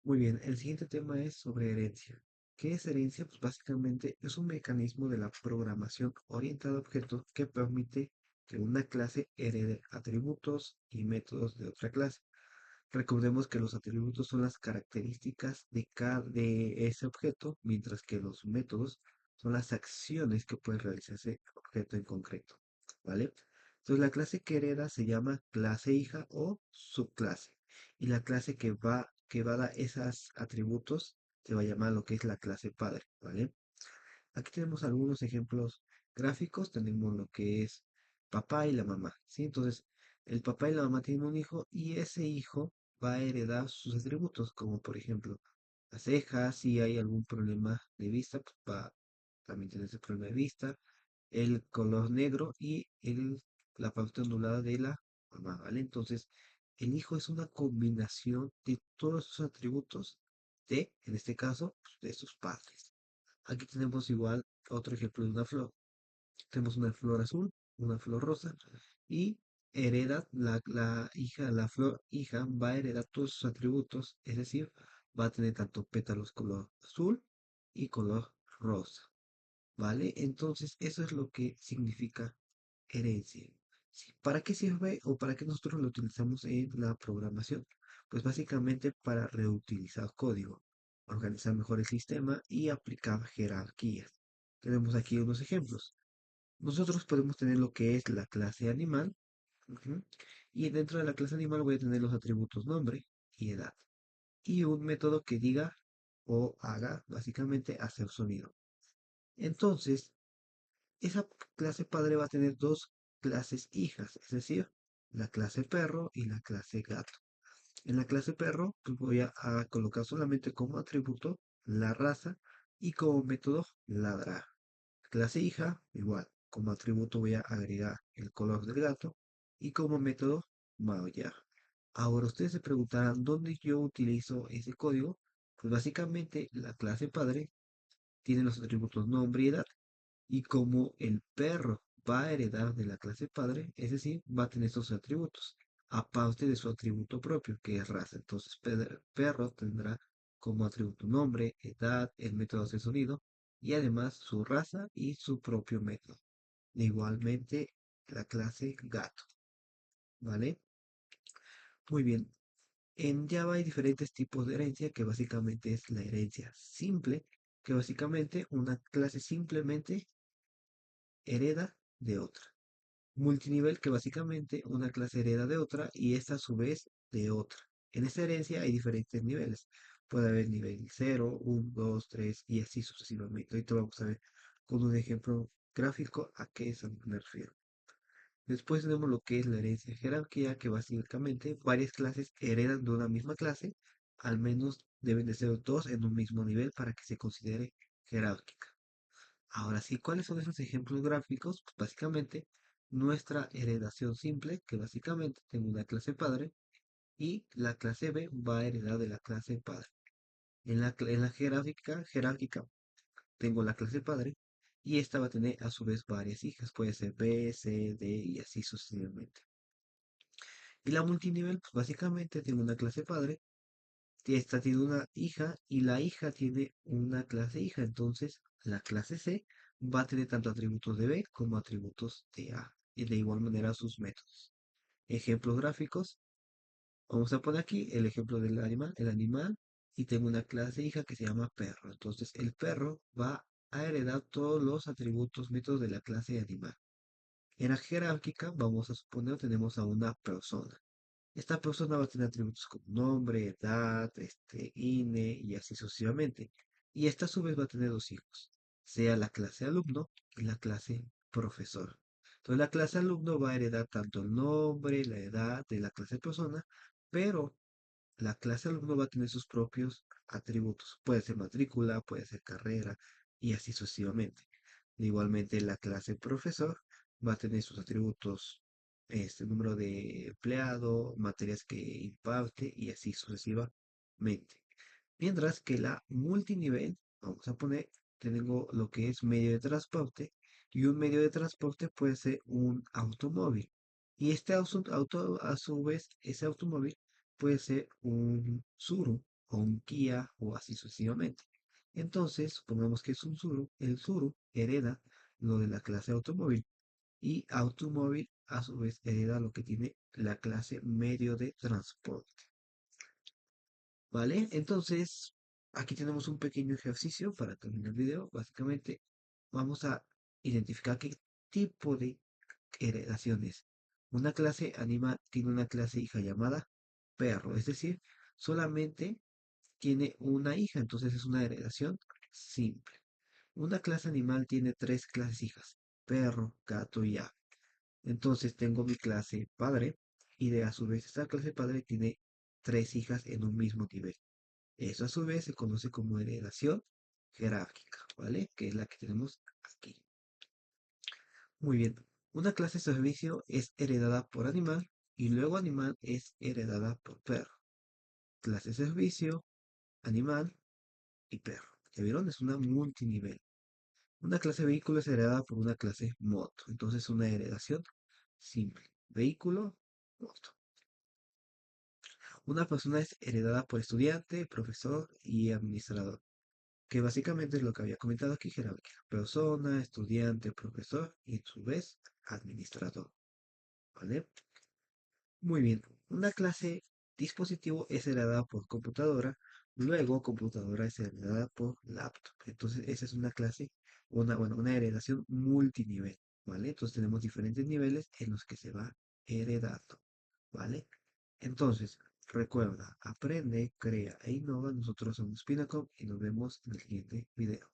Muy bien, el siguiente tema es sobre herencia. ¿Qué es herencia? Pues básicamente es un mecanismo de la programación orientada a objetos que permite que una clase herede atributos y métodos de otra clase. Recordemos que los atributos son las características de ese objeto, mientras que los métodos son las acciones que puede realizar ese objeto en concreto. ¿Vale? Entonces la clase que hereda se llama clase hija o subclase. Y la clase que va a dar esos atributos se va a llamar lo que es la clase padre. ¿Vale? Aquí tenemos algunos ejemplos gráficos. Tenemos lo que es papá y la mamá, ¿sí? Entonces, el papá y la mamá tienen un hijo y ese hijo va a heredar sus atributos, como por ejemplo las cejas, si hay algún problema de vista, pues va a también tener ese problema de vista, el color negro y la parte ondulada de la mamá, ¿vale? Entonces, el hijo es una combinación de todos esos atributos en este caso, pues, de sus padres. Aquí tenemos igual otro ejemplo de una flor. Tenemos una flor azul, una flor rosa y hereda la hija, la flor hija va a heredar todos sus atributos, es decir, va a tener tanto pétalos color azul y color rosa, ¿vale? Entonces, eso es lo que significa herencia. Sí, ¿para qué sirve o para qué nosotros lo utilizamos en la programación? Pues básicamente para reutilizar código, organizar mejor el sistema y aplicar jerarquías. Tenemos aquí unos ejemplos. Nosotros podemos tener lo que es la clase animal, ujú, y dentro de la clase animal voy a tener los atributos nombre y edad. Y un método que diga o haga básicamente hacer sonido. Entonces, esa clase padre va a tener dos clases hijas, es decir, la clase perro y la clase gato. En la clase perro, pues voy a colocar solamente como atributo la raza y como método ladrar. Clase hija, igual, como atributo voy a agregar el color del gato y como método maullar. Ahora ustedes se preguntarán dónde yo utilizo ese código. Pues básicamente la clase padre tiene los atributos nombre y edad. Y como el perro va a heredar de la clase padre, es decir, va a tener esos atributos, aparte de su atributo propio, que es raza. Entonces, perro tendrá como atributo nombre, edad, el método de sonido y además su raza y su propio método. Igualmente, la clase gato, ¿vale? Muy bien. En Java hay diferentes tipos de herencia, que básicamente es la herencia simple, que básicamente una clase simplemente hereda de otra. Multinivel, que básicamente una clase hereda de otra y esta a su vez de otra. En esta herencia hay diferentes niveles. Puede haber nivel 0, 1, 2, 3 y así sucesivamente. Ahorita vamos a ver con un ejemplo gráfico a qué es a lo que me refiero. Después tenemos lo que es la herencia jerárquica, que básicamente varias clases heredan de una misma clase, al menos deben de ser dos en un mismo nivel para que se considere jerárquica. Ahora sí, ¿cuáles son esos ejemplos gráficos? Pues básicamente nuestra heredación simple, que básicamente tengo una clase padre y la clase B va a heredar de la clase padre. En la jerárquica tengo la clase padre y esta va a tener a su vez varias hijas, puede ser B, C, D y así sucesivamente. Y la multinivel, pues básicamente tengo una clase padre, y esta tiene una hija y la hija tiene una clase hija, entonces la clase C va a tener tanto atributos de B como atributos de A y de igual manera sus métodos. Ejemplos gráficos, vamos a poner aquí el ejemplo del animal, el animal, y tengo una clase hija que se llama perro, entonces el perro va a heredar todos los atributos métodos de la clase animal. En la jerárquica, vamos a suponer, tenemos a una persona. Esta persona va a tener atributos como nombre, edad, INE y así sucesivamente. Y esta a su vez va a tener dos hijos, sea la clase alumno y la clase profesor. Entonces la clase alumno va a heredar tanto el nombre, la edad de la clase persona, pero la clase alumno va a tener sus propios atributos. Puede ser matrícula, puede ser carrera y así sucesivamente. Igualmente la clase profesor va a tener sus atributos, número de empleado, materias que imparte y así sucesivamente. Mientras que la multinivel, vamos a poner, tengo lo que es medio de transporte y un medio de transporte puede ser un automóvil. Y este auto, a su vez, ese automóvil puede ser un Tsuru o un Kia o así sucesivamente. Entonces, supongamos que es un Tsuru, el Tsuru hereda lo de la clase automóvil y automóvil a su vez hereda lo que tiene la clase medio de transporte. ¿Vale? Entonces, aquí tenemos un pequeño ejercicio para terminar el video. Básicamente, vamos a identificar qué tipo de heredaciones. Una clase animal tiene una clase hija llamada perro, es decir, solamente tiene una hija, entonces es una heredación simple. Una clase animal tiene tres clases hijas, perro, gato y ave. Entonces tengo mi clase padre y de a su vez esta clase padre tiene tres hijas en un mismo nivel. Eso a su vez se conoce como heredación jerárquica, ¿vale? Que es la que tenemos aquí. Muy bien. Una clase servicio es heredada por animal y luego animal es heredada por perro. Clase servicio, animal y perro. ¿Ya vieron? Es una multinivel. Una clase vehículo es heredada por una clase moto. Entonces una heredación simple. Vehículo, moto. Una persona es heredada por estudiante, profesor y administrador. Que básicamente es lo que había comentado aquí, jerarquía. Persona, estudiante, profesor y a su vez administrador. ¿Vale? Muy bien. Una clase dispositivo es heredada por computadora, luego computadora es heredada por laptop. Entonces, esa es una clase, bueno, una heredación multinivel, ¿vale? Entonces tenemos diferentes niveles en los que se va heredando, ¿vale? Entonces, recuerda, aprende, crea e innova. Nosotros somos Pinacom y nos vemos en el siguiente video.